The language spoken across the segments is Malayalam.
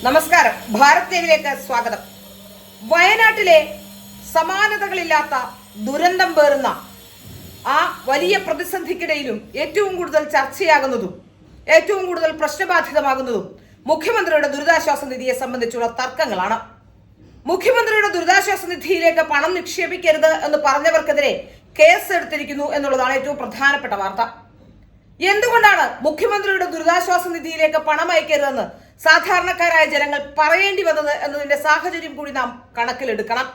നമസ്കാരം. ഭാരത് ലൈവിലേക്ക് സ്വാഗതം. വയനാട്ടിലെ സമാനതകളില്ലാത്ത ദുരന്തം പേറുന്ന ആ വലിയ പ്രതിസന്ധിക്കിടയിലും ഏറ്റവും കൂടുതൽ ചർച്ചയാകുന്നതും ഏറ്റവും കൂടുതൽ പ്രശ്നബാധിതമാകുന്നതും മുഖ്യമന്ത്രിയുടെ ദുരിതാശ്വാസ നിധിയെ സംബന്ധിച്ചുള്ള തർക്കങ്ങളാണ്. മുഖ്യമന്ത്രിയുടെ ദുരിതാശ്വാസ നിധിയിലേക്ക് പണം നിക്ഷേപിക്കരുത് എന്ന് പറഞ്ഞവർക്കെതിരെ കേസ് എടുത്തിരിക്കുന്നു എന്നുള്ളതാണ് ഏറ്റവും പ്രധാനപ്പെട്ട വാർത്ത. എന്തുകൊണ്ടാണ് മുഖ്യമന്ത്രിയുടെ ദുരിതാശ്വാസ നിധിയിലേക്ക് പണം അയക്കരുതെന്ന് സാധാരണക്കാരായ ജനങ്ങൾ പറയേണ്ടി വന്നത് എന്നതിന്റെ സാഹചര്യം കൂടി നാം കണക്കിലെടുക്കണം.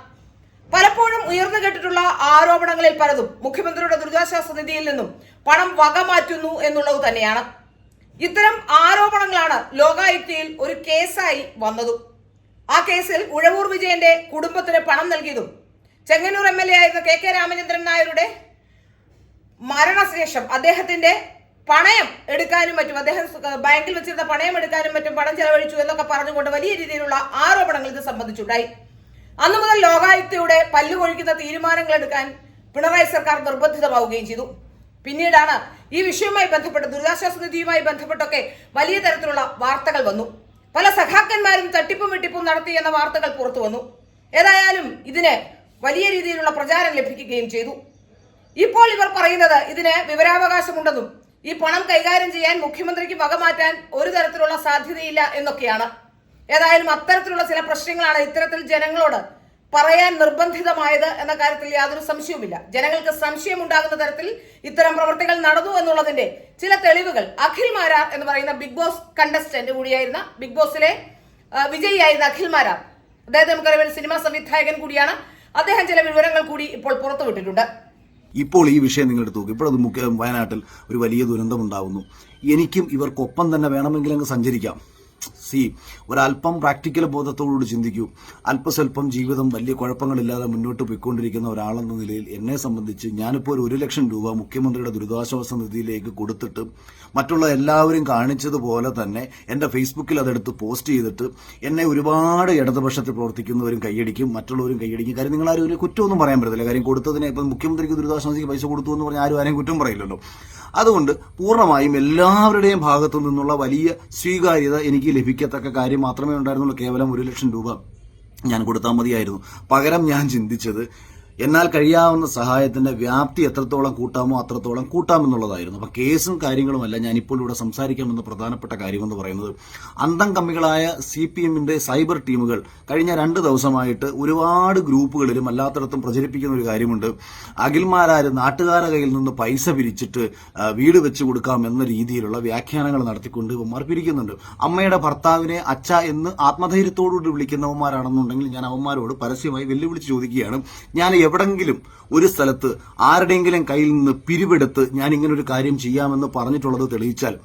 പലപ്പോഴും ഉയർന്നു കേട്ടിട്ടുള്ള ആരോപണങ്ങളിൽ പലതും മുഖ്യമന്ത്രിയുടെ ദുരിതാശ്വാസ നിധിയിൽ നിന്നും പണം വകമാറ്റുന്നു എന്നുള്ളത് തന്നെയാണ്. ഇത്തരം ആരോപണങ്ങളാണ് ലോകായുക്തയിൽ ഒരു കേസായി വന്നതും. ആ കേസിൽ ഉഴവൂർ വിജയന്റെ കുടുംബത്തിന് പണം നൽകിയതും ചെങ്ങന്നൂർ MLA ആയിരുന്ന KK രാമചന്ദ്രൻ നായരുടെ മരണശേഷം അദ്ദേഹത്തിന്റെ പണയം എടുക്കാനും മറ്റും, അദ്ദേഹം ബാങ്കിൽ വെച്ചിരുന്ന പണയം എടുക്കാനും മറ്റും പണം ചെലവഴിച്ചു എന്നൊക്കെ പറഞ്ഞുകൊണ്ട് വലിയ രീതിയിലുള്ള ആരോപണങ്ങൾ ഇത് സംബന്ധിച്ചുണ്ടായി. അന്നു മുതൽ ലോകായുക്തയുടെ പല്ലുകൊഴിക്കുന്ന തീരുമാനങ്ങൾ എടുക്കാൻ പിണറായി സർക്കാർ നിർബന്ധിതമാവുകയും ചെയ്തു. പിന്നീടാണ് ഈ വിഷയവുമായി ബന്ധപ്പെട്ട് ദുരിതാശ്വാസ നിധിയുമായി ബന്ധപ്പെട്ടൊക്കെ വലിയ തരത്തിലുള്ള വാർത്തകൾ വന്നു. പല സഖാക്കന്മാരും തട്ടിപ്പും വെട്ടിപ്പും നടത്തി എന്ന വാർത്തകൾ പുറത്തു വന്നു. ഏതായാലും ഇതിന് വലിയ രീതിയിലുള്ള പ്രചാരം ലഭിക്കുകയും ചെയ്തു. ഇപ്പോൾ ഇവർ പറയുന്നത് ഇതിന് വിവരാവകാശമുണ്ടെന്നും ഈ പണം കൈകാര്യം ചെയ്യാൻ മുഖ്യമന്ത്രിക്ക് വകമാറ്റാൻ ഒരു തരത്തിലുള്ള സാധ്യതയില്ല എന്നൊക്കെയാണ്. ഏതായാലും അത്തരത്തിലുള്ള ചില പ്രശ്നങ്ങളാണ് ഇത്തരത്തിൽ ജനങ്ങളോട് പറയാൻ നിർബന്ധിതമായത് എന്ന കാര്യത്തിൽ യാതൊരു സംശയവുമില്ല. ജനങ്ങൾക്ക് സംശയം ഉണ്ടാകുന്ന തരത്തിൽ ഇത്തരം പ്രവൃത്തികൾ നടന്നു എന്നുള്ളതിന്റെ ചില തെളിവുകൾ അഖിൽ മാരാർ എന്ന് പറയുന്ന ബിഗ് ബോസ് കണ്ടസ്റ്റന്റ് കൂടിയായിരുന്ന, ബിഗ് ബോസിലെ വിജയിയായിരുന്ന അഖിൽ മാരാർ, അദ്ദേഹത്തെ നമുക്കറിയാം സിനിമാ സംവിധായകൻ കൂടിയാണ്. അദ്ദേഹം ചില വിവരങ്ങൾ കൂടി ഇപ്പോൾ പുറത്തുവിട്ടിട്ടുണ്ട്. ഇപ്പോൾ ഈ വിഷയം നിങ്ങളെടുത്ത് നോക്കും. ഇപ്പോഴത് വയനാട്ടിൽ ഒരു വലിയ ദുരന്തം ഉണ്ടാവുന്നു. എനിക്കും ഇവർക്കൊപ്പം തന്നെ വേണമെങ്കിൽ അങ്ങ് സഞ്ചരിക്കാം. ഒരല്പം പ്രാക്ടിക്കൽ ബോധത്തോടുകൂടി ചിന്തിക്കൂ. അല്പസ്വല്പം ജീവിതം വലിയ കുഴപ്പങ്ങളില്ലാതെ മുന്നോട്ട് പോയിക്കൊണ്ടിരിക്കുന്ന ഒരാളെന്ന നിലയിൽ എന്നെ സംബന്ധിച്ച് ഞാനിപ്പോൾ ഒരു 1 ലക്ഷം രൂപ മുഖ്യമന്ത്രിയുടെ ദുരിതാശ്വാസ നിധിയിലേക്ക് കൊടുത്തിട്ട് മറ്റുള്ള എല്ലാവരും കാണിച്ചതുപോലെ തന്നെ എന്റെ ഫേസ്ബുക്കിൽ അതെടുത്ത് പോസ്റ്റ് ചെയ്തിട്ട് എന്നെ ഒരുപാട് ഇടതുപക്ഷത്തിൽ പ്രവർത്തിക്കുന്നവരും കൈയടിക്കും, മറ്റുള്ളവരും കൈയടിക്കും. കാര്യം നിങ്ങളാരും ഒരു കുറ്റമൊന്നും പറയാൻ പറ്റത്തില്ല. കാര്യം കൊടുത്തതിനെ ഇപ്പം മുഖ്യമന്ത്രിക്ക് ദുരിതാശ്വാസ നിധിക്ക് പൈസ കൊടുത്തു എന്ന് പറഞ്ഞാൽ ആരും കുറ്റം പറയില്ലല്ലോ. അതുകൊണ്ട് പൂർണ്ണമായും എല്ലാവരുടെയും ഭാഗത്തു നിന്നുള്ള വലിയ സ്വീകാര്യത എനിക്ക് ലഭിക്കത്തക്ക കാര്യം മാത്രമേ ഉണ്ടായിരുന്നുള്ളൂ. കേവലം 1 ലക്ഷം രൂപ ഞാൻ കൊടുത്താൽ മതിയായിരുന്നു. പകരം ഞാൻ ചിന്തിച്ചത് എന്നാൽ കഴിയാവുന്ന സഹായത്തിന്റെ വ്യാപ്തി എത്രത്തോളം കൂട്ടാമോ അത്രത്തോളം കൂട്ടാമെന്നുള്ളതായിരുന്നു. അപ്പൊ കേസും കാര്യങ്ങളുമല്ല ഞാൻ ഇപ്പോൾ ഇവിടെ സംസാരിക്കാമെന്ന പ്രധാനപ്പെട്ട കാര്യമെന്ന് പറയുന്നത്, അന്തം കമ്മികളായ CPMന്റെ സൈബർ ടീമുകൾ കഴിഞ്ഞ 2 ദിവസമായിട്ട് ഒരുപാട് ഗ്രൂപ്പുകളിലും അല്ലാത്തടത്തും പ്രചരിപ്പിക്കുന്ന ഒരു കാര്യമുണ്ട്. അഖിൽമാരാര് നാട്ടുകാരുടെ കയ്യിൽ നിന്ന് പൈസ പിരിച്ചിട്ട് വീട് വെച്ചു കൊടുക്കാം എന്ന രീതിയിലുള്ള വ്യാഖ്യാനങ്ങൾ നടത്തിക്കൊണ്ട് ഇവന്മാർ പിരിക്കുന്നുണ്ട്. അമ്മയുടെ ഭർത്താവിനെ അച്ഛ എന്ന് ആത്മധൈര്യത്തോടുകൂടി വിളിക്കുന്നവന്മാരാണെന്നുണ്ടെങ്കിൽ ഞാൻ അവന്മാരോട് പരസ്യമായി വെല്ലുവിളിച്ച് ചോദിക്കുകയാണ്, ഞാൻ എവിടെങ്കിലും ഒരു സ്ഥലത്ത് ആരുടെയെങ്കിലും കയ്യിൽ നിന്ന് പിരിവെടുത്ത് ഞാൻ ഇങ്ങനെ ഒരു കാര്യം ചെയ്യാമെന്ന് പറഞ്ഞിട്ടുള്ളത് തെളിയിച്ചാൽ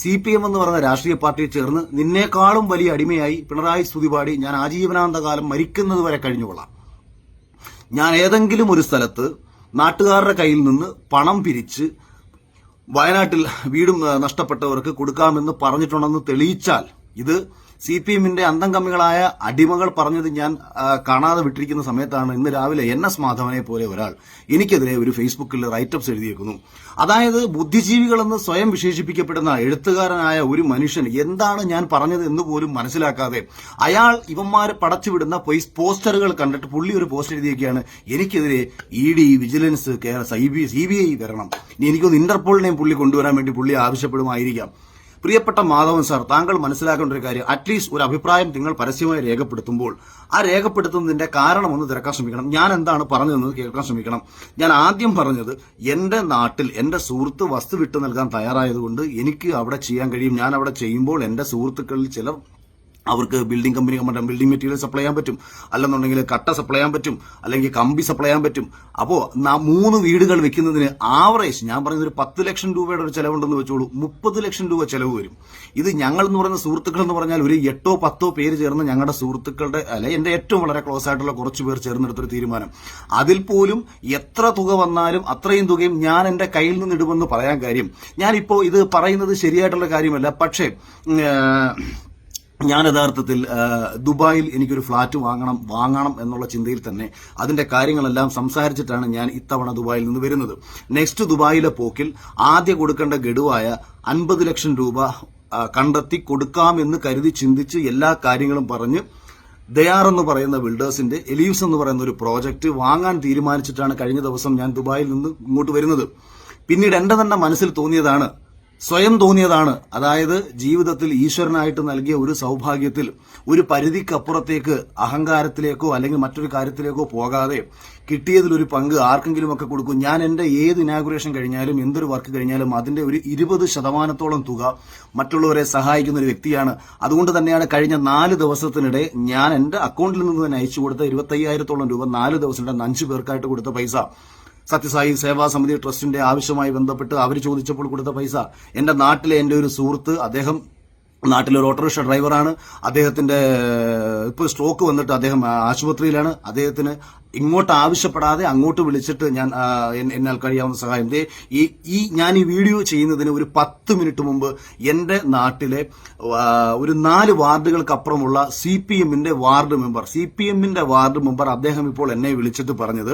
CPM എന്ന് പറയുന്ന രാഷ്ട്രീയ പാർട്ടിയെ ചേർന്ന് നിന്നേക്കാളും വലിയ അടിമയായി പിണറായി സ്തുതിപാടി ഞാൻ ആജീവനാന്തകാലം മരിക്കുന്നത് വരെ കഴിഞ്ഞുകൊള്ളാം. ഞാൻ ഏതെങ്കിലും ഒരു സ്ഥലത്ത് നാട്ടുകാരുടെ കയ്യിൽ നിന്ന് പണം പിരിച്ച് വയനാട്ടിൽ വീടും നഷ്ടപ്പെട്ടവർക്ക് കൊടുക്കാമെന്ന് പറഞ്ഞിട്ടുണ്ടെന്ന് തെളിയിച്ചാൽ, ഇത് CPMന്റെ അന്തം കമ്മികളായ അടിമകൾ പറഞ്ഞത് ഞാൻ കാണാതെ വിട്ടിരിക്കുന്ന സമയത്താണ് ഇന്ന് രാവിലെ NS മാധവനെ പോലെ ഒരാൾ എനിക്കെതിരെ ഒരു ഫേസ്ബുക്കിൽ റൈറ്റപ്സ് എഴുതിയേക്കുന്നു. അതായത് ബുദ്ധിജീവികളെന്ന് സ്വയം വിശേഷിപ്പിക്കപ്പെടുന്ന എഴുത്തുകാരനായ ഒരു മനുഷ്യൻ എന്താണ് ഞാൻ പറഞ്ഞത് എന്ന് പോലും മനസ്സിലാക്കാതെ അയാൾ ഇവന്മാര് പടച്ചുവിടുന്ന പോസ്റ്ററുകൾ കണ്ടിട്ട് പുള്ളി ഒരു പോസ്റ്റ് എഴുതിയൊക്കെയാണ്, എനിക്കെതിരെ ED, വിജിലൻസ്, CBI വരണം, എനിക്കൊന്ന് ഇന്റർപോളിനെയും പുള്ളി കൊണ്ടുവരാൻ വേണ്ടി പുള്ളി ആവശ്യപ്പെടുമായിരിക്കാം. പ്രിയപ്പെട്ട മാധവൻ സാർ, താങ്കൾ മനസ്സിലാക്കേണ്ട ഒരു കാര്യം, അറ്റ്ലീസ്റ്റ് ഒരു അഭിപ്രായം നിങ്ങൾ പരസ്യമായി രേഖപ്പെടുത്തുമ്പോൾ ആ രേഖപ്പെടുത്തുന്നതിന്റെ കാരണം ഒന്ന് തിരക്കാൻ ശ്രമിക്കണം. ഞാൻ എന്താണ് പറഞ്ഞതെന്ന് കേൾക്കാൻ ശ്രമിക്കണം. ഞാൻ ആദ്യം പറഞ്ഞത് എന്റെ നാട്ടിൽ എന്റെ സുഹൃത്ത് വസ്തു വിട്ടു നൽകാൻ തയ്യാറായതുകൊണ്ട് എനിക്ക് അവിടെ ചെയ്യാൻ കഴിയും. ഞാൻ അവിടെ ചെയ്യുമ്പോൾ എന്റെ സുഹൃത്തുക്കളിൽ ചില അവർക്ക് ബിൽഡിംഗ് മെറ്റീരിയൽ സപ്ലൈ ചെയ്യാൻ പറ്റും, അല്ലെന്നുണ്ടെങ്കിൽ കട്ട സപ്ലൈ ചെയ്യാൻ പറ്റും, അല്ലെങ്കിൽ കമ്പി സപ്ലൈ ചെയ്യാൻ പറ്റും. അപ്പോ 3 വീടുകൾ വെക്കുന്നതിന് ആവറേജ് ഞാൻ പറയുന്നത് ഒരു 10 ലക്ഷം രൂപയുടെ ഒരു ചെലവുണ്ടെന്ന് വെച്ചോളൂ, 30 ലക്ഷം രൂപ ചെലവ് വരും. ഇത് ഞങ്ങൾ എന്ന് പറയുന്ന സുഹൃത്തുക്കൾ എന്ന് പറഞ്ഞാൽ ഒരു 8 or 10 പേര് ചേർന്ന് ഞങ്ങളുടെ സുഹൃത്തുക്കളുടെ എന്റെ ഏറ്റവും വളരെ ക്ലോസ് ആയിട്ടുള്ള കുറച്ചു പേർ ചേർന്നെടുത്തൊരു തീരുമാനം. അതിൽ പോലും എത്ര തുക വന്നാലും അത്രയും തുകയും ഞാൻ എന്റെ കയ്യിൽ നിന്ന് ഇടുമെന്ന് പറയാൻ കാര്യം, ഞാനിപ്പോ ഇത് പറയുന്നത് ശരിയായിട്ടുള്ള കാര്യമല്ല. പക്ഷേ ഞാൻ യഥാർത്ഥത്തിൽ ദുബായിൽ എനിക്കൊരു ഫ്ളാറ്റ് വാങ്ങണം എന്നുള്ള ചിന്തയിൽ തന്നെ അതിന്റെ കാര്യങ്ങളെല്ലാം സംസാരിച്ചിട്ടാണ് ഞാൻ ഇത്തവണ ദുബായിൽ നിന്ന് വരുന്നത്. നെക്സ്റ്റ് ദുബായിലെ പോക്കിൽ ആദ്യം കൊടുക്കേണ്ട ഗഡുവായ 50 ലക്ഷം രൂപ കണ്ടെത്തി കൊടുക്കാം എന്ന് കരുതി ചിന്തിച്ച് എല്ലാ കാര്യങ്ങളും പറഞ്ഞ് ദയാർ എന്ന് പറയുന്ന ബിൽഡേഴ്സിന്റെ എലീവ്സ് എന്ന് പറയുന്ന ഒരു പ്രോജക്റ്റ് വാങ്ങാൻ തീരുമാനിച്ചിട്ടാണ് കഴിഞ്ഞ ദിവസം ഞാൻ ദുബായിൽ നിന്ന് ഇങ്ങോട്ട് വരുന്നത്. പിന്നീട് എന്റെ തന്നെ മനസ്സിൽ തോന്നിയതാണ്, സ്വയം തോന്നിയതാണ്, അതായത് ജീവിതത്തിൽ ഈശ്വരനായിട്ട് നൽകിയ ഒരു സൗഭാഗ്യത്തിൽ ഒരു പരിധിക്കപ്പുറത്തേക്ക് അഹങ്കാരത്തിലേക്കോ അല്ലെങ്കിൽ മറ്റൊരു കാര്യത്തിലേക്കോ പോകാതെ കിട്ടിയതിലൊരു പങ്ക് ആർക്കെങ്കിലുമൊക്കെ കൊടുക്കും. ഞാൻ എന്റെ ഏത് ഇനാഗുറേഷൻ കഴിഞ്ഞാലും എന്തൊരു വർക്ക് കഴിഞ്ഞാലും അതിന്റെ ഒരു 20% തുക മറ്റുള്ളവരെ സഹായിക്കുന്ന ഒരു വ്യക്തിയാണ്. അതുകൊണ്ട് തന്നെയാണ് കഴിഞ്ഞ 4 ദിവസത്തിനിടെ ഞാൻ എന്റെ അക്കൗണ്ടിൽ നിന്ന് തന്നെ അയച്ചു കൊടുത്ത 25,000 രൂപ 4 ദിവസത്തിനിടെ 5 പേർക്കായിട്ട് കൊടുത്ത പൈസ, സത്യസായി സേവാ സമിതി ട്രസ്റ്റിന്റെ ആവശ്യമായി ബന്ധപ്പെട്ട് അവർ ചോദിച്ചപ്പോൾ കൊടുത്ത പൈസ, എന്റെ നാട്ടിലെ എന്റെ ഒരു സുഹൃത്ത്, അദ്ദേഹം നാട്ടിലൊരു ഓട്ടോറിക്ഷ ഡ്രൈവറാണ്, അദ്ദേഹത്തിന്റെ ഇപ്പോൾ സ്ട്രോക്ക് വന്നിട്ട് അദ്ദേഹം ആശുപത്രിയിലാണ്, അദ്ദേഹത്തിന് ഇങ്ങോട്ട് ആവശ്യപ്പെടാതെ അങ്ങോട്ട് വിളിച്ചിട്ട് ഞാൻ എന്നാൽ കഴിയാവുന്ന സഹായം ഞാൻ ഈ വീഡിയോ ചെയ്യുന്നതിന് ഒരു 10 മിനിറ്റ് മുമ്പ് എന്റെ നാട്ടിലെ ഒരു 4 വാർഡുകൾക്കപ്പുറമുള്ള CPMന്റെ വാർഡ് മെമ്പർ അദ്ദേഹം ഇപ്പോൾ എന്നെ വിളിച്ചിട്ട് പറഞ്ഞത്,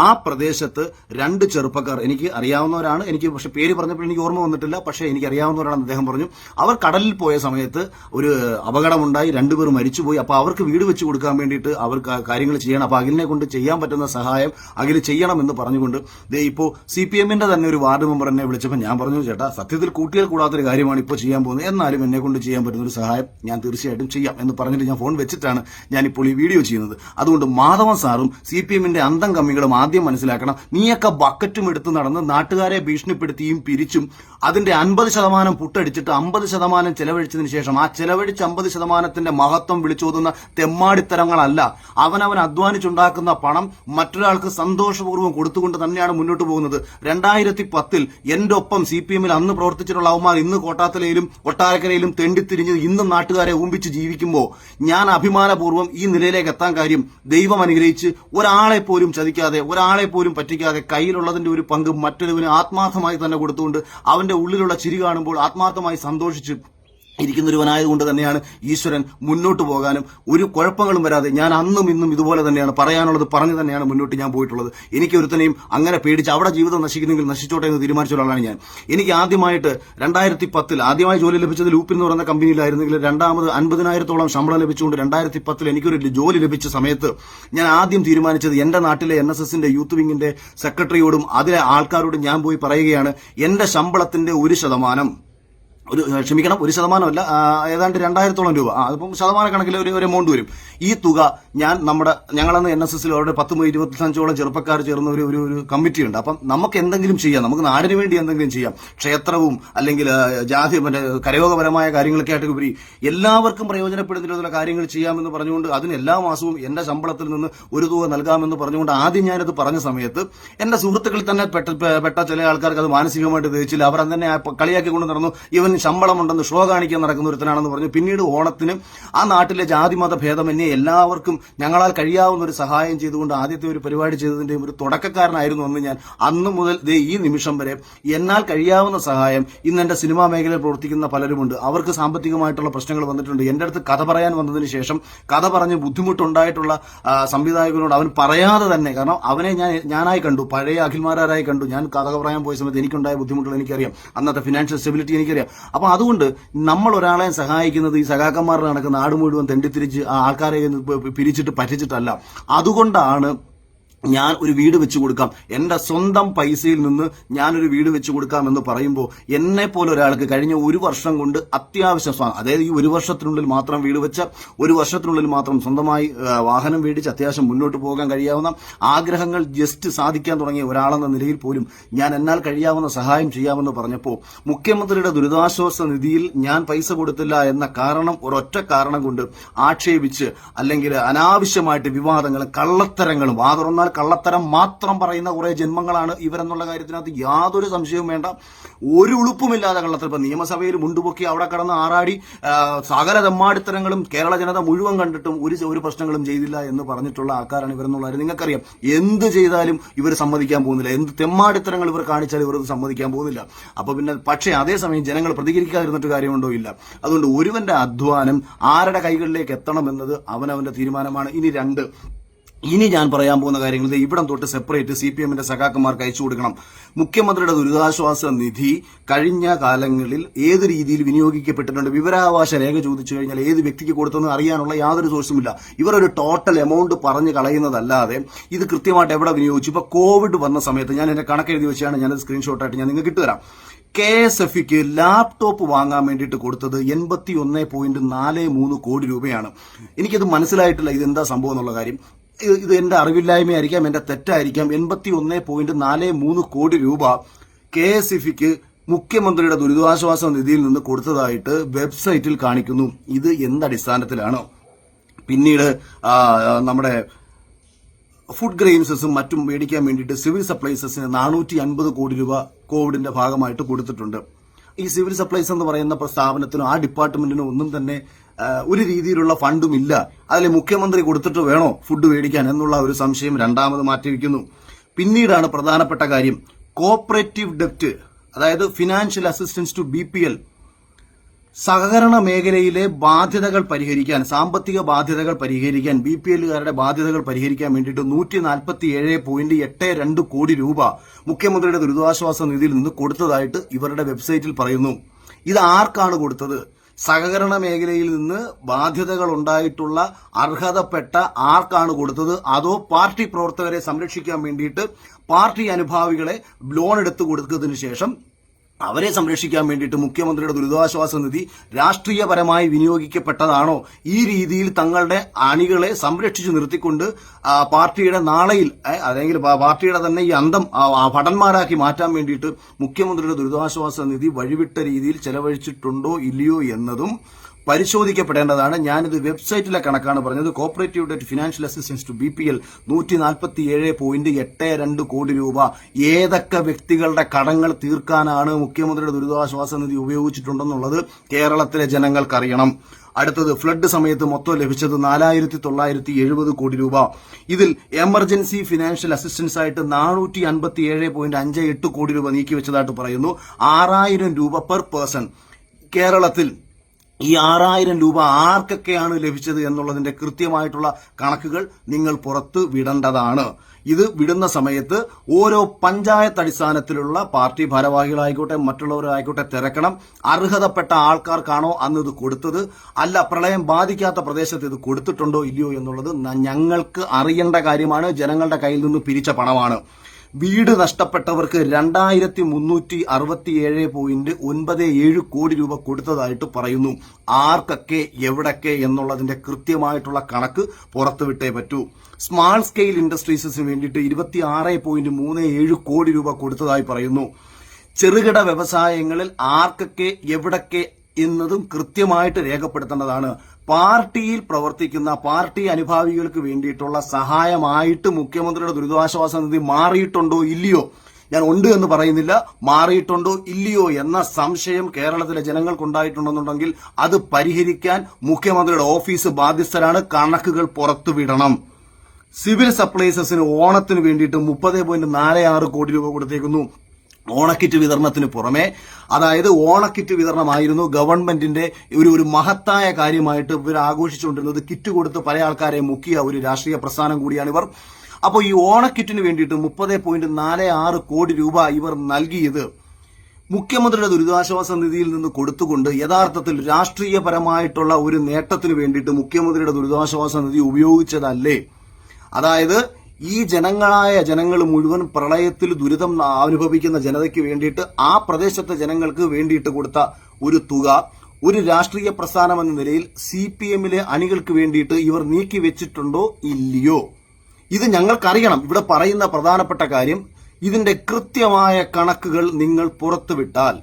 ആ പ്രദേശത്ത് 2 ചെറുപ്പക്കാർ എനിക്ക് അറിയാവുന്നവരാണ്, എനിക്ക് പക്ഷെ പേര് പറഞ്ഞപ്പോൾ എനിക്ക് ഓർമ്മ വന്നിട്ടില്ല, പക്ഷെ എനിക്ക് അറിയാവുന്നവരാണെന്ന് അദ്ദേഹം പറഞ്ഞു. അവർ കടലിൽ പോയ സമയത്ത് ഒരു അപകടമുണ്ടായി, 2 പേർ മരിച്ചുപോയി. അപ്പൊ അവർക്ക് വീട് വെച്ച് കൊടുക്കാൻ വേണ്ടിയിട്ട് അവർക്ക് കാര്യങ്ങൾ ചെയ്യണം. അപ്പൊ അഖിലിനെ കൊണ്ട് ചെയ്യാൻ പറ്റുന്ന സഹായം അഖിൽ ചെയ്യണമെന്ന് പറഞ്ഞുകൊണ്ട് ഇപ്പോ CPMന്റെ തന്നെ ഒരു വാർഡ് മെമ്പർ എന്നെ വിളിച്ചപ്പോൾ ഞാൻ പറഞ്ഞു, ചേട്ടാ സത്യത്തിൽ കൂട്ടിയാൽ കൂടാത്തൊരു കാര്യമാണ് ഇപ്പോൾ ചെയ്യാൻ പോകുന്നത്, എന്നാലും എന്നെ കൊണ്ട് ചെയ്യാൻ പറ്റുന്ന ഒരു സഹായം ഞാൻ തീർച്ചയായിട്ടും ചെയ്യാം എന്ന് പറഞ്ഞിട്ട് ഞാൻ ഫോൺ വെച്ചിട്ടാണ് ഞാനിപ്പോൾ ഈ വീഡിയോ ചെയ്യുന്നത്. അതുകൊണ്ട് മാധവൻ സാറും CPMന്റെ അന്തം കമ്മികളും ആദ്യം മനസ്സിലാക്കണം, നീയൊക്കെ ബക്കറ്റും എടുത്ത് നടന്ന് നാട്ടുകാരെ ഭീഷണിപ്പെടുത്തിയും പിരിച്ചും അതിന്റെ 50% പുട്ടടിച്ചിട്ട് 50% ചെലവഴിച്ചതിന് ശേഷം ആ ചെലവഴിച്ച 50%ത്തിന്റെ മഹത്വം വിളിച്ചോതുന്ന തെമ്മാടിത്തരങ്ങളല്ല. അവനവൻ അധ്വാനിച്ചുണ്ടാക്കുന്ന പണം മറ്റൊരാൾക്ക് സന്തോഷപൂർവ്വം കൊടുത്തുകൊണ്ട് തന്നെയാണ് മുന്നോട്ട് പോകുന്നത്. 2010 എന്റെ ഒപ്പം CPMൽ അന്ന് പ്രവർത്തിച്ചിട്ടുള്ള അവന്മാർ ഇന്ന് കോട്ടാത്തലയിലും കൊട്ടാരക്കരയിലും തെണ്ടിത്തിരിഞ്ഞ് ഇന്നും നാട്ടുകാരെ ഊമ്പിച്ച് ജീവിക്കുമ്പോൾ ഞാൻ അഭിമാനപൂർവ്വം ഈ നിലയിലേക്ക് എത്താൻ കാര്യം ദൈവം അനുഗ്രഹിച്ച് ഒരാളെ പോലും ചതിക്കാതെ ഒരാളെ പോലും പറ്റിക്കാതെ കയ്യിലുള്ളതിന്റെ ഒരു പങ്ക് മറ്റൊരുവിന് ആത്മാർത്ഥമായി തന്നെ കൊടുത്തുകൊണ്ട് അവന്റെ ഉള്ളിലുള്ള ചിരി കാണുമ്പോൾ ആത്മാർത്ഥമായി സന്തോഷിച്ച് ഇരിക്കുന്നൊരുവനായതുകൊണ്ട് തന്നെയാണ് ഈശ്വരൻ മുന്നോട്ട് പോകാനും ഒരു കുഴപ്പങ്ങളും വരാതെ ഞാൻ അന്നും ഇന്നും ഇതുപോലെ തന്നെയാണ് പറയാനുള്ളത് പറഞ്ഞു തന്നെയാണ് മുന്നോട്ട് ഞാൻ പോയിട്ടുള്ളത്. എനിക്ക് ഒരുത്തനെയും അങ്ങനെ പേടിച്ച് അവിടെ ജീവിതം നശിക്കുന്നെങ്കിൽ നശിച്ചോട്ടെ എന്ന് തീരുമാനിച്ച ഒരാളാണ് ഞാൻ. എനിക്ക് ആദ്യമായിട്ട് 2010 ആദ്യമായി ജോലി ലഭിച്ചത് ലൂപ്പിൽ എന്ന് പറയുന്ന കമ്പനിയിലായിരുന്നെങ്കിൽ രണ്ടാമത് 50,000 ശമ്പളം ലഭിച്ചുകൊണ്ട് 2010 എനിക്കൊരു ജോലി ലഭിച്ച സമയത്ത് ഞാൻ ആദ്യം തീരുമാനിച്ചത് എന്റെ നാട്ടിലെ NSSന്റെ യൂത്ത് വിങ്ങിന്റെ സെക്രട്ടറിയോടും അതിലെ ആൾക്കാരോടും ഞാൻ പോയി പറയുകയാണ്, എന്റെ ശമ്പളത്തിന്റെ 1% ഒരു ശതമാനമല്ല, ഏതാണ്ട് 2,000 രൂപ, അതിപ്പം ശതമാന കണക്കിൽ ഒരു എമൗണ്ട് വരും. ഈ തുക ഞങ്ങളന്ന് NSSൽ അവരുടെ 10-25 ചെറുപ്പക്കാർ ചേർന്ന ഒരു കമ്മിറ്റിയുണ്ട്. അപ്പം നമുക്ക് എന്തെങ്കിലും ചെയ്യാം, നമുക്ക് നാടിന് വേണ്ടി എന്തെങ്കിലും ചെയ്യാം, ക്ഷേത്രവും അല്ലെങ്കിൽ ജാതി കരയോഗപരമായ കാര്യങ്ങളൊക്കെ ആയിട്ട് ഉപരി എല്ലാവർക്കും പ്രയോജനപ്പെടുന്ന കാര്യങ്ങൾ ചെയ്യാമെന്ന് പറഞ്ഞുകൊണ്ട് അതിന് എല്ലാ മാസവും എന്റെ ശമ്പളത്തിൽ നിന്ന് ഒരു തുക നൽകാമെന്ന് പറഞ്ഞുകൊണ്ട് ആദ്യം ഞാനത് പറഞ്ഞ സമയത്ത് എന്റെ സുഹൃത്തുക്കളിൽ തന്നെ പെട്ട ചില ആൾക്കാർക്ക് അത് മാനസികമായിട്ട് ദഹിച്ചില്ല. അവർ തന്നെ കളിയാക്കിക്കൊണ്ട് നടന്നു, ഇവൻ ശമ്പളമുണ്ടെന്ന് ഷോ കാണിക്കാൻ നടക്കുന്ന ഒരുത്തനാണെന്ന് പറഞ്ഞു. പിന്നീട് ഓണത്തിന് ആ നാട്ടിലെ ജാതിമത ഭേദമന്യേ എല്ലാവർക്കും ഞങ്ങളാൽ കഴിയാവുന്ന ഒരു സഹായം ചെയ്തുകൊണ്ട് ആദ്യത്തെ ഒരു പരിപാടി ചെയ്തതിന്റെ ഒരു തുടക്കക്കാരനായിരുന്നു അന്ന് ഞാൻ. അന്ന് മുതൽ ഈ നിമിഷം വരെ എന്നാൽ കഴിയാവുന്ന സഹായം ഇന്ന് എന്റെ സിനിമാ മേഖലയിൽ പ്രവർത്തിക്കുന്ന പലരുമുണ്ട്. അവർക്ക് സാമ്പത്തികമായിട്ടുള്ള പ്രശ്നങ്ങൾ വന്നിട്ടുണ്ട്. എന്റെ അടുത്ത് കഥ പറയാൻ വന്നതിന് ശേഷം കഥ പറഞ്ഞ് ബുദ്ധിമുട്ടുണ്ടായിട്ടുള്ള സംവിധായകനോട് അവൻ പറയാതെ തന്നെ, കാരണം അവനെ ഞാനായി കണ്ടു, പഴയ അഖിൽമാരായി കണ്ടു. ഞാൻ കഥ പറയാൻ പോയ സമയത്ത് എനിക്കുണ്ടായ ബുദ്ധിമുട്ടുകൾ എനിക്കറിയാം, അന്നത്തെ ഫിനാൻഷ്യൽ സ്റ്റെബിലിറ്റി എനിക്കറിയാം. അപ്പൊ അതുകൊണ്ട് നമ്മൾ ഒരാളെ സഹായിക്കുന്നത് ഈ സഖാക്കന്മാരുടെ കണക്ക് നാട് മുഴുവൻ തെണ്ടിത്തിരിച്ച് ആൾക്കാരെ പിരിച്ചിട്ട് പറ്റിച്ചിട്ടല്ല. അതുകൊണ്ടാണ് ഞാൻ ഒരു വീട് വെച്ചു കൊടുക്കാം, എന്റെ സ്വന്തം പൈസയിൽ നിന്ന് ഞാനൊരു വീട് വെച്ചു കൊടുക്കാം എന്ന് പറയുമ്പോൾ എന്നെ പോലെ ഒരാൾക്ക് കഴിഞ്ഞ 1 വർഷം കൊണ്ട് അത്യാവശ്യം, അതായത് ഈ 1 വർഷത്തിനുള്ളിൽ മാത്രം വീട് വെച്ച, 1 വർഷത്തിനുള്ളിൽ മാത്രം സ്വന്തമായി വാഹനം മേടിച്ച് അത്യാവശ്യം മുന്നോട്ട് പോകാൻ കഴിയാവുന്ന ആഗ്രഹങ്ങൾ ജസ്റ്റ് സാധിക്കാൻ തുടങ്ങിയ ഒരാളെന്ന നിലയിൽ പോലും ഞാൻ എന്നാൽ കഴിയാവുന്ന സഹായം ചെയ്യാമെന്ന് പറഞ്ഞപ്പോൾ മുഖ്യമന്ത്രിയുടെ ദുരിതാശ്വാസ നിധിയിൽ ഞാൻ പൈസ കൊടുത്തില്ല എന്ന കാരണം, ഒരൊറ്റ കാരണം കൊണ്ട് ആക്ഷേപിച്ച് അല്ലെങ്കിൽ അനാവശ്യമായിട്ട് വിവാദങ്ങളും കള്ളത്തരങ്ങളും വാതുറന്നാൽ കള്ളത്തരം മാത്രം പറയുന്ന കുറെ ജന്മങ്ങളാണ് ഇവരെന്നുള്ള കാര്യത്തിനകത്ത് യാതൊരു സംശയവും വേണ്ട. ഒരു ഉളുപ്പുമില്ലാതെ കള്ളത്തരം. ഇപ്പൊ നിയമസഭയിൽ മുണ്ടുപൊക്കി അവിടെ കടന്ന് ആറാടി സകല തെമ്മാടിത്തരങ്ങളും കേരള ജനത മുഴുവൻ കണ്ടിട്ടും ഒരു പ്രശ്നങ്ങളും ചെയ്തില്ല എന്ന് പറഞ്ഞിട്ടുള്ള ആൾക്കാരാണ് ഇവരെന്നുള്ള കാര്യം നിങ്ങൾക്കറിയാം. എന്ത് ചെയ്താലും ഇവർ സമ്മതിക്കാൻ പോകുന്നില്ല, എന്ത് തെമ്മാടിത്തരങ്ങൾ ഇവർ കാണിച്ചാലും ഇവർ സമ്മതിക്കാൻ പോകുന്നില്ല. അപ്പൊ പിന്നെ പക്ഷേ അതേസമയം ജനങ്ങൾ പ്രതികരിക്കാതിരുന്നിട്ട് കാര്യമുണ്ടോ? ഇല്ല. അതുകൊണ്ട് ഒരുവന്റെ അധ്വാനം ആരുടെ കൈകളിലേക്ക് എത്തണം എന്നത് അവനവന്റെ തീരുമാനമാണ്. ഇനി 2, ഇനി ഞാൻ പറയാൻ പോകുന്ന കാര്യങ്ങൾ ഇത് ഇവിടം തൊട്ട് സെപ്പറേറ്റ് CPM-ന്റെ സഖാക്കന്മാർക്ക് അയച്ചു കൊടുക്കണം. മുഖ്യമന്ത്രിയുടെ ദുരിതാശ്വാസ നിധി കഴിഞ്ഞ കാലങ്ങളിൽ ഏത് രീതിയിൽ വിനിയോഗിക്കപ്പെട്ടിട്ടുണ്ട്, വിവരാവകാശ രേഖ ചോദിച്ചു കഴിഞ്ഞാൽ ഏത് വ്യക്തിക്ക് കൊടുത്തെന്ന് അറിയാനുള്ള യാതൊരു സോഴ്സുമില്ല. ഇവർ ഒരു ടോട്ടൽ എമൗണ്ട് പറഞ്ഞു കളയുന്നതല്ലാതെ ഇത് കൃത്യമായിട്ട് എവിടെ വിനിയോഗിച്ചു. ഇപ്പൊ കോവിഡ് വന്ന സമയത്ത് ഞാൻ എന്റെ കണക്ക് എഴുതി വെച്ചാണ് ഞാനത് സ്ക്രീൻഷോട്ടായിട്ട് ഞാൻ നിങ്ങൾക്ക് ഇട്ടുതരാം. KSFക്ക് ലാപ്ടോപ്പ് വാങ്ങാൻ വേണ്ടിയിട്ട് കൊടുത്തത് 81.43 കോടി രൂപയാണ്. എനിക്കത് മനസ്സിലായിട്ടില്ല ഇതെന്താ സംഭവം എന്നുള്ള കാര്യം. ഇത് എന്റെ അറിവില്ലായ്മയായിരിക്കാം, എന്റെ തെറ്റായിരിക്കാം. 81.43 കോടി രൂപ KSFക്ക് മുഖ്യമന്ത്രിയുടെ ദുരിതാശ്വാസ നിധിയിൽ നിന്ന് കൊടുത്തതായിട്ട് വെബ്സൈറ്റിൽ കാണിക്കുന്നു. ഇത് എന്തടിസ്ഥാനത്തിലാണ്? പിന്നീട് നമ്മുടെ ഫുഡ് ഗ്രെയിൻസും മറ്റും മേടിക്കാൻ വേണ്ടിയിട്ട് സിവിൽ സപ്ലൈസസിന് 450 കോടി രൂപ കോവിഡിന്റെ ഭാഗമായിട്ട് കൊടുത്തിട്ടുണ്ട്. ഈ സിവിൽ സപ്ലൈസ് എന്ന് പറയുന്ന സ്ഥാപനത്തിനും ആ ഡിപ്പാർട്ട്മെന്റിനും ഒന്നും തന്നെ ഒരു രീതിയിലുള്ള ഫണ്ടും ഇല്ല. അതിലെ മുഖ്യമന്ത്രി കൊടുത്തിട്ട് വേണോ ഫുഡ് മേടിക്കാൻ എന്നുള്ള ഒരു സംശയം രണ്ടാമത് മാറ്റിവെക്കുന്നു. പിന്നീടാണ് പ്രധാനപ്പെട്ട കാര്യം, കോപ്പറേറ്റീവ് ഡെപ്റ്റ്, അതായത് ഫിനാൻഷ്യൽ അസിസ്റ്റൻസ് ടു BPL, സഹകരണ മേഖലയിലെ ബാധ്യതകൾ പരിഹരിക്കാൻ, സാമ്പത്തിക ബാധ്യതകൾ പരിഹരിക്കാൻ, BPLകാരുടെ ബാധ്യതകൾ പരിഹരിക്കാൻ വേണ്ടിയിട്ട് 147.82 കോടി രൂപ മുഖ്യമന്ത്രിയുടെ ദുരിതാശ്വാസ നിധിയിൽ നിന്ന് കൊടുത്തതായിട്ട് ഇവരുടെ വെബ്സൈറ്റിൽ പറയുന്നു. ഇത് ആർക്കാണ് കൊടുത്തത്? സഹകരണ മേഖലയിൽ നിന്ന് ബാധ്യതകൾ ഉണ്ടായിട്ടുള്ള അർഹതപ്പെട്ട ആർക്കാണ് കൊടുത്തത്? അതോ പാർട്ടി പ്രവർത്തകരെ സംരക്ഷിക്കാൻ വേണ്ടിയിട്ട് പാർട്ടി അനുഭാവികളെ ലോൺ എടുത്തു കൊടുത്തതിനു ശേഷം അവരെ സംരക്ഷിക്കാൻ വേണ്ടിയിട്ട് മുഖ്യമന്ത്രിയുടെ ദുരിതാശ്വാസ നിധി രാഷ്ട്രീയപരമായി വിനിയോഗിക്കപ്പെട്ടതാണോ? ഈ രീതിയിൽ തങ്ങളുടെ അണികളെ സംരക്ഷിച്ചു നിർത്തിക്കൊണ്ട് പാർട്ടിയുടെ നാളെയിൽ അല്ലെങ്കിൽ പാർട്ടിയുടെ തന്നെ ഈ അന്തം ഭടന്മാരാക്കി മാറ്റാൻ വേണ്ടിയിട്ട് മുഖ്യമന്ത്രിയുടെ ദുരിതാശ്വാസ നിധി വഴിവിട്ട രീതിയിൽ ചെലവഴിച്ചിട്ടുണ്ടോ ഇല്ലയോ എന്നതും പരിശോധിക്കപ്പെടേണ്ടതാണ്. ഞാനിത് വെബ്സൈറ്റിലെ കണക്കാണ് പറഞ്ഞത്. Cooperative debt financial assistance to BPL 147.82 കോടി രൂപ ഏതൊക്കെ വ്യക്തികളുടെ കടങ്ങൾ തീർക്കാനാണ് മുഖ്യമന്ത്രിയുടെ ദുരിതാശ്വാസ നിധി ഉപയോഗിച്ചിട്ടുണ്ടെന്നുള്ളത് കേരളത്തിലെ ജനങ്ങൾക്കറിയണം. അടുത്തത്, ഫ്ലഡ് സമയത്ത് മൊത്തം ലഭിച്ചത് 4,970 കോടി രൂപ. ഇതിൽ എമർജൻസി ഫിനാൻഷ്യൽ അസിസ്റ്റൻസ് ആയിട്ട് 457.58 കോടി രൂപ നീക്കിവെച്ചതായിട്ട് പറയുന്നു. 6,000 രൂപ പെർ പേഴ്സൺ. കേരളത്തിൽ ഈ 6,000 രൂപ ആർക്കൊക്കെയാണ് ലഭിച്ചത് എന്നുള്ളതിന്റെ കൃത്യമായിട്ടുള്ള കണക്കുകൾ നിങ്ങൾ പുറത്ത് വിടേണ്ടതാണ്. ഇത് വിടുന്ന സമയത്ത് ഓരോ പഞ്ചായത്ത് അടിസ്ഥാനത്തിലുള്ള പാർട്ടി ഭാരവാഹികളായിക്കോട്ടെ മറ്റുള്ളവരായിക്കോട്ടെ തിരക്കണം. അർഹതപ്പെട്ട ആൾക്കാർക്കാണോ അന്ന് ഇത് കൊടുത്തത്, അല്ല പ്രളയം ബാധിക്കാത്ത പ്രദേശത്ത് ഇത് കൊടുത്തിട്ടുണ്ടോ ഇല്ലയോ എന്നുള്ളത് ഞങ്ങൾക്ക് അറിയേണ്ട കാര്യമാണ്. ജനങ്ങളുടെ കയ്യിൽ നിന്ന് പിരിച്ച പണമാണ്. വീട് നഷ്ടപ്പെട്ടവർക്ക് 2,367.97 കോടി രൂപ കൊടുത്തതായിട്ട് പറയുന്നു. ആർക്കൊക്കെ എവിടൊക്കെ എന്നുള്ളതിന്റെ കൃത്യമായിട്ടുള്ള കണക്ക് പുറത്തുവിട്ടേ പറ്റൂ. സ്മാൾ സ്കെയിൽ ഇൻഡസ്ട്രീസിന് വേണ്ടിയിട്ട് 26.37 കോടി രൂപ കൊടുത്തതായി പറയുന്നു. ചെറുകിട വ്യവസായങ്ങളിൽ ആർക്കൊക്കെ എവിടൊക്കെ എന്നതും കൃത്യമായിട്ട് രേഖപ്പെടുത്തേണ്ടതാണ്. പാർട്ടിയിൽ പ്രവർത്തിക്കുന്ന പാർട്ടി അനുഭാവികൾക്ക് വേണ്ടിയിട്ടുള്ള സഹായമായിട്ട് മുഖ്യമന്ത്രിയുടെ ദുരിതാശ്വാസ നിധി മാറിയിട്ടുണ്ടോ ഇല്ലയോ, ഞാൻ ഉണ്ട് എന്ന് പറയുന്നില്ല, മാറിയിട്ടുണ്ടോ ഇല്ലയോ എന്ന സംശയം കേരളത്തിലെ ജനങ്ങൾക്കുണ്ടായിട്ടുണ്ടെന്നുണ്ടെങ്കിൽ അത് പരിഹരിക്കാൻ മുഖ്യമന്ത്രിയുടെ ഓഫീസ് ബാധ്യസ്ഥരാണ്. കണക്കുകൾ പുറത്തുവിടണം. സിവിൽ സപ്ലൈസസിന് ഓണത്തിന് വേണ്ടിയിട്ട് 30.46 കോടി രൂപ കൊടുത്തേക്കുന്നു. ഓണക്കിറ്റ് വിതരണത്തിന് പുറമെ, അതായത് ഓണക്കിറ്റ് വിതരണമായിരുന്നു ഗവൺമെന്റിന്റെ ഒരു മഹത്തായ കാര്യമായിട്ട് ഇവർ ആഘോഷിച്ചുകൊണ്ടിരുന്നത്. കിറ്റ് കൊടുത്ത് പല ആൾക്കാരെ മുക്കിയ ഒരു രാഷ്ട്രീയ പ്രസ്ഥാനം കൂടിയാണ് ഇവർ. അപ്പോൾ ഈ ഓണക്കിറ്റിന് വേണ്ടിയിട്ട് 30.46 കോടി രൂപ ഇവർ നൽകിയത് മുഖ്യമന്ത്രിയുടെ ദുരിതാശ്വാസ നിധിയിൽ നിന്ന് കൊടുത്തുകൊണ്ട് യഥാർത്ഥത്തിൽ രാഷ്ട്രീയപരമായിട്ടുള്ള ഒരു നേട്ടത്തിന് വേണ്ടിയിട്ട് മുഖ്യമന്ത്രിയുടെ ദുരിതാശ്വാസ നിധി ഉപയോഗിച്ചതല്ലേ? അതായത് ഈ ജനങ്ങൾ മുഴുവൻ പ്രളയത്തിൽ ദുരിതം അനുഭവിക്കുന്ന ജനതയ്ക്ക് വേണ്ടിയിട്ട് ആ പ്രദേശത്തെ ജനങ്ങൾക്ക് വേണ്ടിയിട്ട് കൊടുത്ത ഒരു തുക ഒരു രാഷ്ട്രീയ പ്രസ്ഥാനം എന്ന നിലയിൽ CPM-ലെ അണികൾക്ക് വേണ്ടിയിട്ട് ഇവർ നീക്കിവെച്ചിട്ടുണ്ടോ ഇല്ലയോ? ഇത് ഞങ്ങൾക്കറിയണം. ഇവിടെ പറയുന്ന പ്രധാനപ്പെട്ട കാര്യം, ഇതിന്റെ കൃത്യമായ കണക്കുകൾ നിങ്ങൾ പുറത്തുവിട്ടാൽ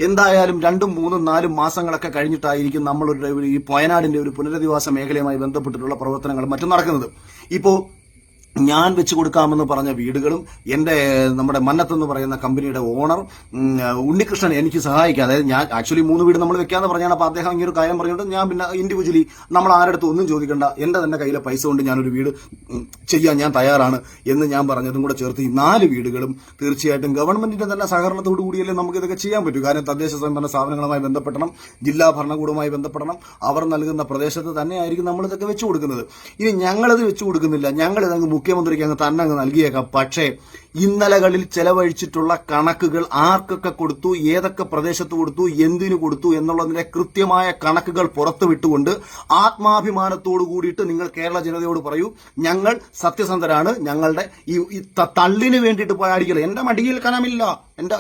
എന്തായാലും 2, 3, 4 മാസങ്ങളൊക്കെ കഴിഞ്ഞിട്ടായിരിക്കും നമ്മളൊരു ഈ വയനാടിന്റെ ഒരു പുനരധിവാസ മേഖലയുമായി ബന്ധപ്പെട്ടിട്ടുള്ള പ്രവർത്തനങ്ങൾ മറ്റും നടക്കുന്നത്. ഇപ്പോ ഞാൻ വെച്ചു കൊടുക്കാമെന്ന് പറഞ്ഞ വീടുകളും നമ്മുടെ മന്നത്തെന്ന് പറയുന്ന കമ്പനിയുടെ ഓണർ ഉണ്ണികൃഷ്ണൻ എനിക്ക് സഹായിക്കാം. അതായത് ഞാൻ ആക്ച്വലി 3 വീട് നമ്മൾ വെക്കാന്ന് പറഞ്ഞാണ്. അപ്പൊ അദ്ദേഹം ഇങ്ങനെ ഒരു കാര്യം പറഞ്ഞുകൊണ്ട് ഞാൻ പിന്നെ ഇൻഡിവിജ്വലി നമ്മൾ ആരുടെ ഒന്നും ചോദിക്കണ്ട, എന്റെ തന്നെ കയ്യിലെ പൈസ കൊണ്ട് ഞാനൊരു വീട് ചെയ്യാൻ ഞാൻ തയ്യാറാണ് എന്ന് ഞാൻ പറഞ്ഞതും കൂടെ ചേർത്ത് ഈ 4 വീടുകളും തീർച്ചയായിട്ടും ഗവൺമെന്റിന്റെ തന്നെ സഹകരണത്തോടു കൂടിയല്ലേ നമുക്ക് ഇതൊക്കെ ചെയ്യാൻ പറ്റൂ. കാരണം തദ്ദേശ സ്വയംഭരണ സ്ഥാപനങ്ങളുമായി ബന്ധപ്പെടണം, ജില്ലാ ഭരണകൂടവുമായി ബന്ധപ്പെടണം, അവർ നൽകുന്ന പ്രദേശത്ത് തന്നെയായിരിക്കും നമ്മൾ ഇതൊക്കെ വെച്ചു കൊടുക്കുന്നത്. ഇനി ഞങ്ങളിത് വെച്ചു കൊടുക്കുന്നില്ല, ഞങ്ങളിതങ്ങ് മുഖ്യമന്ത്രിക്ക് അങ്ങ് തന്നെ അങ്ങ് നൽകിയേക്കാം. പക്ഷേ ഇന്നലകളിൽ ചെലവഴിച്ചിട്ടുള്ള കണക്കുകൾ ആർക്കൊക്കെ കൊടുത്തു, ഏതൊക്കെ പ്രദേശത്ത് കൊടുത്തു, എന്തിനു കൊടുത്തു എന്നുള്ളതിന്റെ കൃത്യമായ കണക്കുകൾ പുറത്തുവിട്ടുകൊണ്ട് ആത്മാഭിമാനത്തോടു കൂടിയിട്ട് നിങ്ങൾ കേരള ജനതയോട് പറയൂ, ഞങ്ങൾ സത്യസന്ധരാണ്, ഞങ്ങളുടെ ഈ തള്ളിന് വേണ്ടിയിട്ട് പോയാടിക്കല് എന്റെ മടിയിൽ കനമില്ല,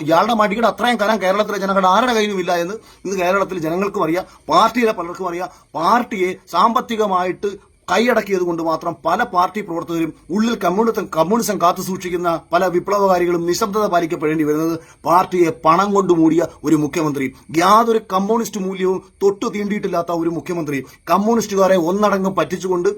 ഇയാളുടെ മടിയുടെ അത്രയും കനം കേരളത്തിലെ ജനങ്ങളുടെ ആരുടെ കയ്യിലുമില്ല എന്ന് ഇന്ന് കേരളത്തിലെ ജനങ്ങൾക്കും അറിയാം, പാർട്ടിയിലെ പലർക്കും അറിയാം. പാർട്ടിയെ സാമ്പത്തികമായിട്ട് കൈയടക്കിയത് കൊണ്ട് മാത്രം പല പാർട്ടി പ്രവർത്തകരും ഉള്ളിൽ കമ്മ്യൂണിസം കാത്തുസൂക്ഷിക്കുന്ന പല വിപ്ലവകാരികളും നിശബ്ദത പാലിക്കപ്പെടേണ്ടി വരുന്നത് പാർട്ടിയെ പണം കൊണ്ട് മൂടിയ ഒരു മുഖ്യമന്ത്രി, യാതൊരു കമ്മ്യൂണിസ്റ്റ് മൂല്യവും തൊട്ടു തീണ്ടിയിട്ടില്ലാത്ത ഒരു മുഖ്യമന്ത്രി, കമ്മ്യൂണിസ്റ്റുകാരെ ഒന്നടങ്കം പറ്റിച്ചുകൊണ്ട്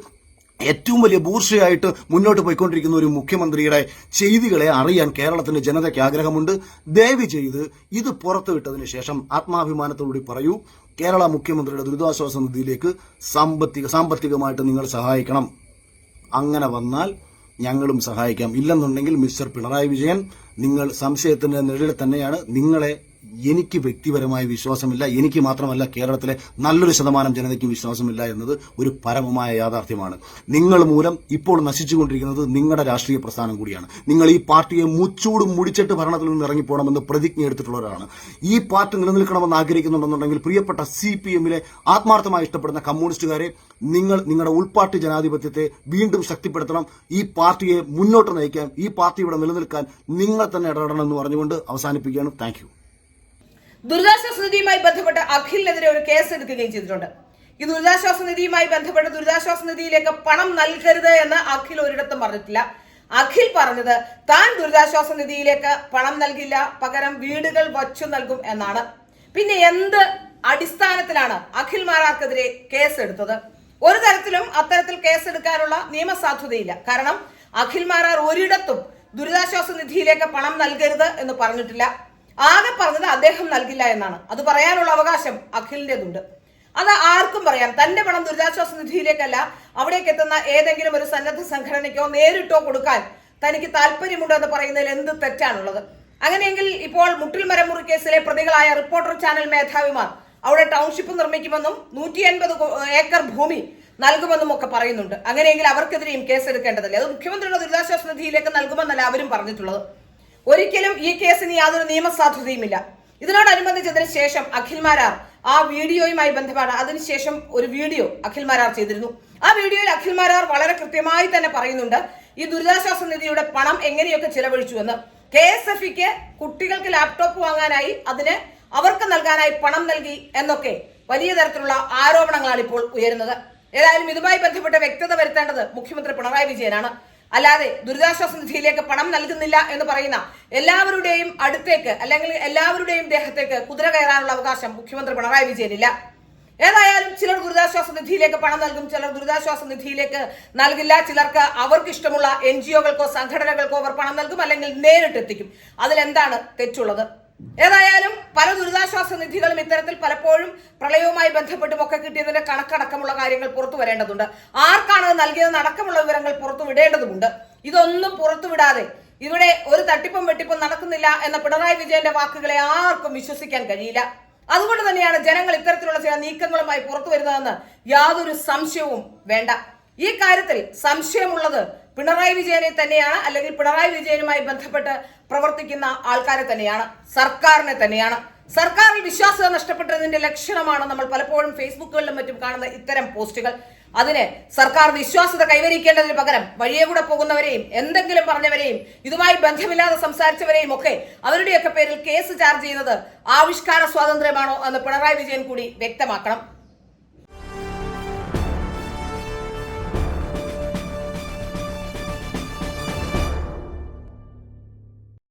ഏറ്റവും വലിയ ബൂർഷയായിട്ട് മുന്നോട്ട് പോയിക്കൊണ്ടിരിക്കുന്ന ഒരു മുഖ്യമന്ത്രിയുടെ ചെയ്തികളെ അറിയാൻ കേരളത്തിന്റെ ജനതയ്ക്ക് ആഗ്രഹമുണ്ട്. ദയവ് ചെയ്ത് ഇത് പുറത്തുവിട്ടതിന് ശേഷം ആത്മാഭിമാനത്തോടുകൂടി പറയൂ, കേരള മുഖ്യമന്ത്രിയുടെ ദുരിതാശ്വാസ നിധിയിലേക്ക് സാമ്പത്തികമായിട്ട് നിങ്ങൾ സഹായിക്കണം. അങ്ങനെ വന്നാൽ ഞങ്ങളും സഹായിക്കാം. ഇല്ലെന്നുണ്ടെങ്കിൽ മിസ്റ്റർ പിണറായി വിജയൻ, നിങ്ങൾ സംശയത്തിന്റെ നിഴലിൽ തന്നെയാണ്. നിങ്ങളെ എനിക്ക് വ്യക്തിപരമായ വിശ്വാസമില്ല, എനിക്ക് മാത്രമല്ല കേരളത്തിലെ നല്ലൊരു ശതമാനം ജനതയ്ക്കും വിശ്വാസമില്ല എന്നത് ഒരു പരമമായ യാഥാർത്ഥ്യമാണ്. നിങ്ങൾ മൂലം ഇപ്പോൾ നശിച്ചുകൊണ്ടിരിക്കുന്നത് നിങ്ങളുടെ രാഷ്ട്രീയ പ്രസ്ഥാനം കൂടിയാണ്. നിങ്ങൾ ഈ പാർട്ടിയെ മുച്ചൂടും മുടിച്ചിട്ട് ഭരണത്തിൽ നിന്ന് ഇറങ്ങിപ്പോകണമെന്ന് പ്രതിജ്ഞ എടുത്തിട്ടുള്ളവരാണ്. ഈ പാർട്ടി നിലനിൽക്കണമെന്ന് ആഗ്രഹിക്കുന്നുണ്ടെന്നുണ്ടെങ്കിൽ പ്രിയപ്പെട്ട CPM-ലെ ആത്മാർത്ഥമായി ഇഷ്ടപ്പെടുന്ന കമ്മ്യൂണിസ്റ്റുകാരെ, നിങ്ങൾ നിങ്ങളുടെ ഉൾപാർട്ടി ജനാധിപത്യത്തെ വീണ്ടും ശക്തിപ്പെടുത്തണം. ഈ പാർട്ടിയെ മുന്നോട്ട് നയിക്കാൻ, ഈ പാർട്ടി ഇവിടെ നിലനിൽക്കാൻ നിങ്ങൾ തന്നെ ഇടപെടണം എന്ന് പറഞ്ഞുകൊണ്ട് അവസാനിപ്പിക്കുകയാണ്. Thank you. ദുരിതാശ്വാസ നിധിയുമായി ബന്ധപ്പെട്ട് അഖിലിനെതിരെ ഒരു കേസ് എടുക്കുകയും ചെയ്തിട്ടുണ്ട്. ഈ ദുരിതാശ്വാസ നിധിയുമായി ബന്ധപ്പെട്ട് ദുരിതാശ്വാസ നിധിയിലേക്ക് പണം നൽകരുത് എന്ന് അഖിൽ ഒരിടത്തും പറഞ്ഞിട്ടില്ല. അഖിൽ പറഞ്ഞത് താൻ ദുരിതാശ്വാസ നിധിയിലേക്ക് പണം നൽകില്ല, പകരം വീടുകൾ വച്ചു നൽകും എന്നാണ്. പിന്നെ എന്ത് അടിസ്ഥാനത്തിലാണ് അഖിൽ മാരാർക്കെതിരെ കേസ് എടുത്തത്? ഒരു തരത്തിലും അത്തരത്തിൽ കേസെടുക്കാനുള്ള നിയമസാധുതയില്ല. കാരണം അഖിൽ മാരാർ ഒരിടത്തും ദുരിതാശ്വാസ നിധിയിലേക്ക് പണം നൽകരുത് എന്ന് പറഞ്ഞിട്ടില്ല. ആകെ പറഞ്ഞത് അദ്ദേഹം നൽകില്ല എന്നാണ്. അത് പറയാനുള്ള അവകാശം അഖിലിന്റേതുണ്ട്. അത് ആർക്കും പറയാം. തന്റെ പണം ദുരിതാശ്വാസ നിധിയിലേക്കല്ല, അവിടേക്ക് എത്തുന്ന ഏതെങ്കിലും ഒരു സന്നദ്ധ സംഘടനയ്ക്കോ നേരിട്ടോ കൊടുക്കാൻ തനിക്ക് താല്പര്യമുണ്ടെന്ന് പറയുന്നതിൽ എന്ത് തെറ്റാണുള്ളത്? അങ്ങനെയെങ്കിൽ ഇപ്പോൾ മുട്ടിൽ മരമുറി കേസിലെ പ്രതികളായ റിപ്പോർട്ടർ ചാനൽ മേധാവിമാർ അവിടെ ടൗൺഷിപ്പ് നിർമ്മിക്കുമെന്നും 150 ഏക്കർ ഭൂമി നൽകുമെന്നും ഒക്കെ പറയുന്നുണ്ട്. അങ്ങനെയെങ്കിൽ അവർക്കെതിരെയും കേസെടുക്കേണ്ടതല്ലേ? അത് മുഖ്യമന്ത്രിയുടെ ദുരിതാശ്വാസ നിധിയിലേക്ക് നൽകുമെന്നല്ല അവരും പറഞ്ഞിട്ടുള്ളത്. ഒരിക്കലും ഈ കേസിന് യാതൊരു നിയമസാധുതയുമില്ല. ഇതിനോടനുബന്ധിച്ചതിന് ശേഷം അഖിൽ മാരാർ ആ വീഡിയോയുമായി ബന്ധപ്പെട്ട് അതിനുശേഷം ഒരു വീഡിയോ അഖിൽ മാരാർ ചെയ്തിരുന്നു. ആ വീഡിയോയിൽ അഖിൽ മാരാർ വളരെ കൃത്യമായി തന്നെ പറയുന്നുണ്ട് ഈ ദുരിതാശ്വാസ നിധിയുടെ പണം എങ്ങനെയൊക്കെ ചെലവഴിച്ചു എന്ന്. KSF-ക്ക് കുട്ടികൾക്ക് ലാപ്ടോപ്പ് വാങ്ങാനായി അതിന് അവർക്ക് നൽകാനായി പണം നൽകി എന്നൊക്കെ വലിയ തരത്തിലുള്ള ആരോപണങ്ങളാണ് ഇപ്പോൾ ഉയരുന്നത്. ഏതായാലും ഇതുമായി ബന്ധപ്പെട്ട് വ്യക്തത വരുത്തേണ്ടത് മുഖ്യമന്ത്രി പിണറായി വിജയനാണ്. അല്ലാതെ ദുരിതാശ്വാസ നിധിയിലേക്ക് പണം നൽകുന്നില്ല എന്ന് പറയുന്ന എല്ലാവരുടെയും അടുത്തേക്ക് അല്ലെങ്കിൽ എല്ലാവരുടെയും ദേഹത്തേക്ക് കുതിര കയറാനുള്ള അവകാശം മുഖ്യമന്ത്രി പിണറായി വിജയനില്ല. ഏതായാലും ചിലർ ദുരിതാശ്വാസ നിധിയിലേക്ക് പണം നൽകും, ചിലർ ദുരിതാശ്വാസ നിധിയിലേക്ക് നൽകില്ല. ചിലർക്ക് അവർക്ക് ഇഷ്ടമുള്ള NGO-കൾക്കോ സംഘടനകൾക്കോ അവർ പണം നൽകും, അല്ലെങ്കിൽ നേരിട്ടെത്തിക്കും. അതിലെന്താണ് തെറ്റുള്ളത്? ഏതായാലും പല ദുരിതാശ്വാസ നിധികളും ഇത്തരത്തിൽ പലപ്പോഴും പ്രളയവുമായി ബന്ധപ്പെട്ടും ഒക്കെ കിട്ടിയതിന്റെ കണക്കടക്കമുള്ള കാര്യങ്ങൾ പുറത്തു വരേണ്ടതുണ്ട്. ആർക്കാണ് നൽകിയതെന്ന് അടക്കമുള്ള വിവരങ്ങൾ പുറത്തു വിടേണ്ടതുണ്ട്. ഇതൊന്നും പുറത്തുവിടാതെ ഇവിടെ ഒരു തട്ടിപ്പും വെട്ടിപ്പും നടക്കുന്നില്ല എന്ന പിണറായി വിജയന്റെ വാക്കുകളെ ആർക്കും വിശ്വസിക്കാൻ കഴിയില്ല. അതുകൊണ്ട് തന്നെയാണ് ജനങ്ങൾ ഇത്തരത്തിലുള്ള ചില നീക്കങ്ങളുമായി പുറത്തു വരുന്നതെന്ന് യാതൊരു സംശയവും വേണ്ട. ഈ കാര്യത്തിൽ സംശയമുള്ളത് പിണറായി വിജയനെ തന്നെയാണ്, അല്ലെങ്കിൽ പിണറായി വിജയനുമായി ബന്ധപ്പെട്ട് പ്രവർത്തിക്കുന്ന ആൾക്കാരെ തന്നെയാണ്, സർക്കാരിനെ തന്നെയാണ്. സർക്കാരിൽ വിശ്വാസ്യത നഷ്ടപ്പെട്ടതിന്റെ ലക്ഷണമാണ് നമ്മൾ പലപ്പോഴും ഫേസ്ബുക്കുകളിലും മറ്റും കാണുന്ന ഇത്തരം പോസ്റ്റുകൾ. അതിന് സർക്കാർ വിശ്വാസ്യത കൈവരിക്കേണ്ടതിന് പകരം വഴിയെ കൂടെ പോകുന്നവരെയും എന്തെങ്കിലും പറഞ്ഞവരെയും ഇതുമായി ബന്ധമില്ലാതെ സംസാരിച്ചവരെയും ഒക്കെ അവരുടെയൊക്കെ പേരിൽ കേസ് ചാർജ് ചെയ്യുന്നത് ആവിഷ്കാര സ്വാതന്ത്ര്യമാണോ എന്ന് പിണറായി വിജയൻ കൂടി വ്യക്തമാക്കണം.